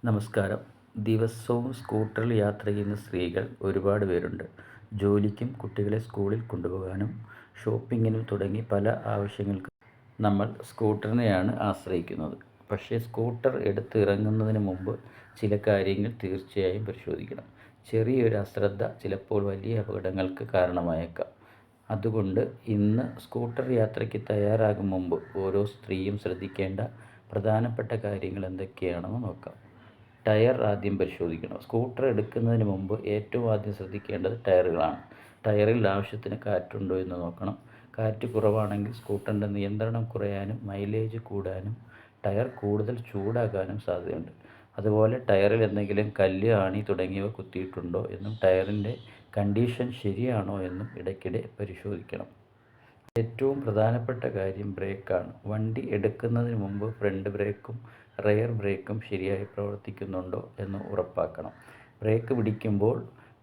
നമസ്കാരം. ദിവസവും സ്കൂട്ടറിൽ യാത്ര ചെയ്യുന്ന സ്ത്രീകൾ ഒരുപാട് പേരുണ്ട്. ജോലിക്കും കുട്ടികളെ സ്കൂളിൽ കൊണ്ടുപോകാനും ഷോപ്പിങ്ങിനും തുടങ്ങി പല ആവശ്യങ്ങൾക്കും നമ്മൾ സ്കൂട്ടറിനെയാണ് ആശ്രയിക്കുന്നത്. പക്ഷേ സ്കൂട്ടർ എടുത്ത് ഇറങ്ങുന്നതിന് മുമ്പ് ചില കാര്യങ്ങൾ തീർച്ചയായും പരിശോധിക്കണം. ചെറിയൊരു അശ്രദ്ധ ചിലപ്പോൾ വലിയ അപകടങ്ങൾക്ക് കാരണമായേക്കാം. അതുകൊണ്ട് ഇന്ന് സ്കൂട്ടർ യാത്രയ്ക്ക് തയ്യാറാകും മുമ്പ് ഓരോ സ്ത്രീയും ശ്രദ്ധിക്കേണ്ട പ്രധാനപ്പെട്ട കാര്യങ്ങൾ എന്തൊക്കെയാണെന്ന് നോക്കാം. ടയർ ആദ്യം പരിശോധിക്കണം. സ്കൂട്ടർ എടുക്കുന്നതിന് മുമ്പ് ഏറ്റവും ആദ്യം ശ്രദ്ധിക്കേണ്ടത് ടയറുകളാണ്. ടയറിൽ ആവശ്യത്തിന് കാറ്റുണ്ടോ എന്ന് നോക്കണം. കാറ്റ് കുറവാണെങ്കിൽ സ്കൂട്ടറിൻ്റെ നിയന്ത്രണം കുറയാനും മൈലേജ് കൂടാനും ടയർ കൂടുതൽ ചൂടാകാനും സാധ്യതയുണ്ട്. അതുപോലെ ടയറിൽ എന്തെങ്കിലും കല്ല്, ആണി തുടങ്ങിയവ കുത്തിയിട്ടുണ്ടോ എന്നും ടയറിൻ്റെ കണ്ടീഷൻ ശരിയാണോ എന്നും ഇടയ്ക്കിടെ പരിശോധിക്കണം. ഏറ്റവും പ്രധാനപ്പെട്ട കാര്യം ബ്രേക്കാണ്. വണ്ടി എടുക്കുന്നതിന് മുമ്പ് ഫ്രണ്ട് ബ്രേക്കും റെയർ ബ്രേക്കും ശരിയായി പ്രവർത്തിക്കുന്നുണ്ടോ എന്ന് ഉറപ്പാക്കണം. ബ്രേക്ക് പിടിക്കുമ്പോൾ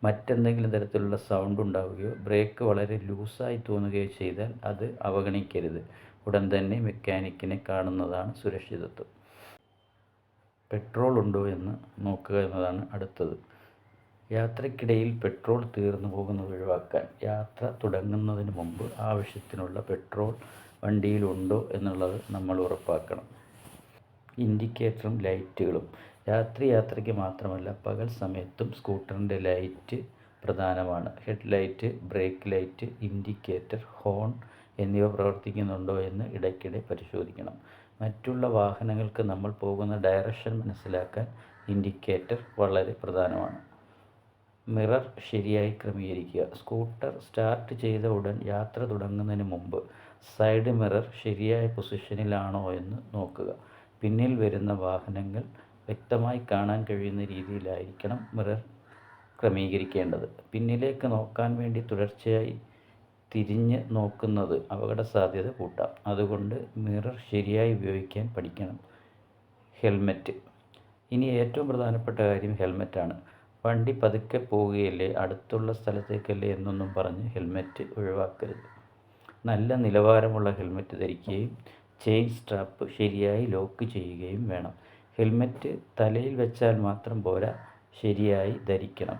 മറ്റെന്തെങ്കിലും തരത്തിലുള്ള സൗണ്ട് ഉണ്ടാവുകയോ ബ്രേക്ക് വളരെ ലൂസായി തോന്നുകയോ ചെയ്താൽ അത് അവഗണിക്കരുത്. ഉടൻ തന്നെ മെക്കാനിക്കിനെ കാണുന്നതാണ് സുരക്ഷിതത്വം. പെട്രോൾ ഉണ്ടോ എന്ന് നോക്കുക എന്നതാണ് അടുത്തത്. യാത്രയ്ക്കിടയിൽ പെട്രോൾ തീർന്നു പോകുന്നത് ഒഴിവാക്കാൻ യാത്ര തുടങ്ങുന്നതിന് മുമ്പ് ആവശ്യത്തിനുള്ള പെട്രോൾ വണ്ടിയിലുണ്ടോ എന്നുള്ളത് നമ്മൾ ഉറപ്പാക്കണം. ഇൻഡിക്കേറ്ററും ലൈറ്റുകളും രാത്രി യാത്രയ്ക്ക് മാത്രമല്ല പകൽ സമയത്തും സ്കൂട്ടറിൻ്റെ ലൈറ്റ് പ്രധാനമാണ്. Head light, brake light, indicator, horn എന്നിവ പ്രവർത്തിക്കുന്നുണ്ടോ എന്ന് ഇടയ്ക്കിടെ പരിശോധിക്കണം. മറ്റുള്ള വാഹനങ്ങൾക്ക് നമ്മൾ പോകുന്ന ഡയറക്ഷൻ മനസ്സിലാക്കാൻ ഇൻഡിക്കേറ്റർ വളരെ പ്രധാനമാണ്. മിറർ ശരിയായി ക്രമീകരിക്കുക. സ്കൂട്ടർ സ്റ്റാർട്ട് ചെയ്ത ഉടൻ യാത്ര തുടങ്ങുന്നതിന് മുമ്പ് സൈഡ് മിറർ ശരിയായ പൊസിഷനിലാണോ എന്ന് നോക്കുക. പിന്നിൽ വരുന്ന വാഹനങ്ങൾ വ്യക്തമായി കാണാൻ കഴിയുന്ന രീതിയിലായിരിക്കണം മിറർ ക്രമീകരിക്കേണ്ടത്. പിന്നിലേക്ക് നോക്കാൻ വേണ്ടി തുടർച്ചയായി തിരിഞ്ഞ് നോക്കുന്നത് അപകട സാധ്യത കൂട്ടാം. അതുകൊണ്ട് മിറർ ശരിയായി ഉപയോഗിക്കാൻ പഠിക്കണം. ഹെൽമെറ്റ്. ഇനി ഏറ്റവും പ്രധാനപ്പെട്ട കാര്യം ഹെൽമെറ്റാണ്. വണ്ടി പതുക്കെ പോവുകയല്ലേ, അടുത്തുള്ള സ്ഥലത്തേക്കല്ലേ എന്നൊന്നും പറഞ്ഞ് ഹെൽമെറ്റ് ഒഴിവാക്കരുത്. നല്ല നിലവാരമുള്ള ഹെൽമെറ്റ് ധരിക്കുകയും ചെയിൻ സ്ട്രാപ്പ് ശരിയായി ലോക്ക് ചെയ്യുകയും വേണം. ഹെൽമെറ്റ് തലയിൽ വെച്ചാൽ മാത്രം പോരാ, ശരിയായി ധരിക്കണം.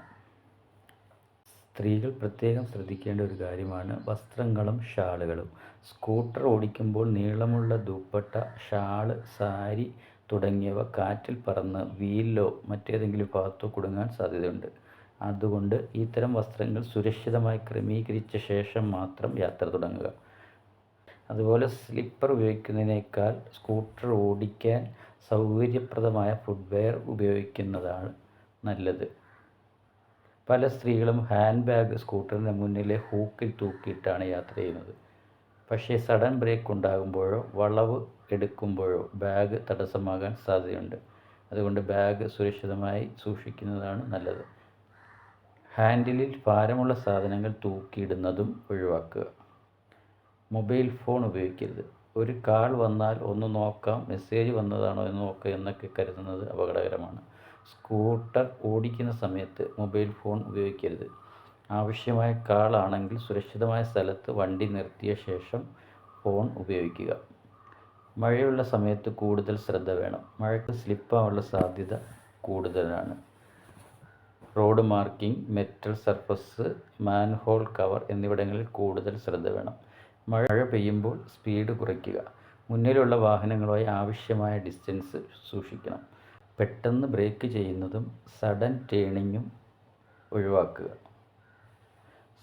സ്ത്രീകൾ പ്രത്യേകം ശ്രദ്ധിക്കേണ്ട ഒരു കാര്യമാണ് വസ്ത്രങ്ങളും ഷാളുകളും. സ്കൂട്ടർ ഓടിക്കുമ്പോൾ നീളമുള്ള ദുപ്പട്ട, ഷാള്, സാരി തുടങ്ങിയവ കാറ്റിൽ പറന്ന് വീലിലോ മറ്റേതെങ്കിലും ഭാഗത്തോ കുടുങ്ങാൻ സാധ്യതയുണ്ട്. അതുകൊണ്ട് ഇത്തരം വസ്ത്രങ്ങൾ സുരക്ഷിതമായി ക്രമീകരിച്ച ശേഷം മാത്രം യാത്ര തുടങ്ങുക. അതുപോലെ സ്ലിപ്പർ ഉപയോഗിക്കുന്നതിനേക്കാൾ സ്കൂട്ടർ ഓടിക്കാൻ സൗകര്യപ്രദമായ ഫുട്വെയർ ഉപയോഗിക്കുന്നതാണ് നല്ലത്. പല സ്ത്രീകളും ഹാൻഡ് ബാഗ് സ്കൂട്ടറിൻ്റെ മുന്നിലെ ഹൂക്കിൽ തൂക്കിയിട്ടാണ് യാത്ര ചെയ്യുന്നത്. പക്ഷേ സഡൻ ബ്രേക്ക് ഉണ്ടാകുമ്പോഴോ വളവ് എടുക്കുമ്പോഴോ ബാഗ് തടസ്സമാകാൻ സാധ്യതയുണ്ട്. അതുകൊണ്ട് ബാഗ് സുരക്ഷിതമായി സൂക്ഷിക്കുന്നതാണ് നല്ലത്. ഹാൻഡിലിൽ ഭാരമുള്ള സാധനങ്ങൾ തൂക്കിയിടുന്നതും ഒഴിവാക്കുക. മൊബൈൽ ഫോൺ ഉപയോഗിക്കരുത്. ഒരു കാൾ വന്നാൽ ഒന്ന് നോക്കാം, മെസ്സേജ് വന്നതാണോ എന്ന് നോക്കുക എന്നൊക്കെ കരുതുന്നത് അപകടകരമാണ്. സ്കൂട്ടർ ഓടിക്കുന്ന സമയത്ത് മൊബൈൽ ഫോൺ ഉപയോഗിക്കരുത്. ആവശ്യമായ കാൾ ആണെങ്കിൽ സുരക്ഷിതമായ സ്ഥലത്ത് വണ്ടി നിർത്തിയ ശേഷം ഫോൺ ഉപയോഗിക്കുക. മഴയുള്ള സമയത്ത് കൂടുതൽ ശ്രദ്ധ വേണം. മഴയ്ക്ക് സ്ലിപ്പാവാനുള്ള സാധ്യത കൂടുതലാണ്. Road marking, metal surface, manhole cover എന്നിവിടങ്ങളിൽ കൂടുതൽ ശ്രദ്ധ വേണം. മഴ പെയ്യുമ്പോൾ സ്പീഡ് കുറയ്ക്കുക. മുന്നിലുള്ള വാഹനങ്ങളുമായി ആവശ്യമായ ഡിസ്റ്റൻസ് സൂക്ഷിക്കണം. പെട്ടെന്ന് ബ്രേക്ക് ചെയ്യുന്നതും സഡൻ ടേണിങ്ങും ഒഴിവാക്കുക.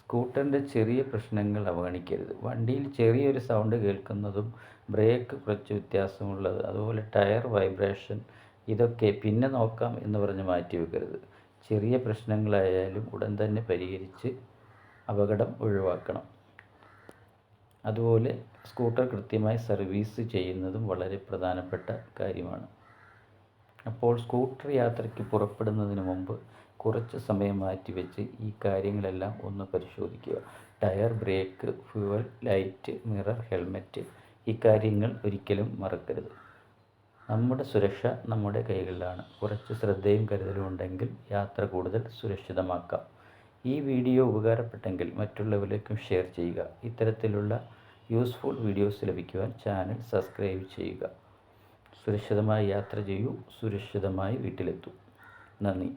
സ്കൂട്ടറിൻ്റെ ചെറിയ പ്രശ്നങ്ങൾ അവഗണിക്കരുത്. വണ്ടിയിൽ ചെറിയൊരു സൗണ്ട് കേൾക്കുന്നതും ബ്രേക്ക് കുറച്ച് വ്യത്യാസമുള്ളത്, അതുപോലെ ടയർ വൈബ്രേഷൻ, ഇതൊക്കെ പിന്നെ നോക്കാം എന്ന് പറഞ്ഞ് മാറ്റിവെക്കരുത്. ചെറിയ പ്രശ്നങ്ങളായാലും ഉടൻ തന്നെ പരിഹരിച്ച് അപകടം ഒഴിവാക്കണം. അതുപോലെ സ്കൂട്ടർ കൃത്യമായി സർവീസ് ചെയ്യുന്നതും വളരെ പ്രധാനപ്പെട്ട കാര്യമാണ്. അപ്പോൾ സ്കൂട്ടർ യാത്രയ്ക്ക് പുറപ്പെടുന്നതിന് മുമ്പ് കുറച്ച് സമയം മാറ്റിവെച്ച് ഈ കാര്യങ്ങളെല്ലാം ഒന്ന് പരിശോധിക്കുക. Tyre, brake, fuel, light, mirror, helmet, ഈ കാര്യങ്ങൾ ഒരിക്കലും മറക്കരുത്. നമ്മുടെ സുരക്ഷ നമ്മുടെ കൈകളിലാണ്. കുറച്ച് ശ്രദ്ധയും കരുതലും ഉണ്ടെങ്കിൽ യാത്ര കൂടുതൽ സുരക്ഷിതമാക്കാം. ഈ വീഡിയോ ഉപകാരപ്പെട്ടെങ്കിൽ മറ്റുള്ളവരിലേക്കും ഷെയർ ചെയ്യുക. ഇത്തരത്തിലുള്ള യൂസ്ഫുൾ വീഡിയോസ് ലഭിക്കുവാൻ ചാനൽ സബ്സ്ക്രൈബ് ചെയ്യുക. സുരക്ഷിതമായി യാത്ര ചെയ്യൂ, സുരക്ഷിതമായി വീട്ടിലെത്തൂ. നന്ദി.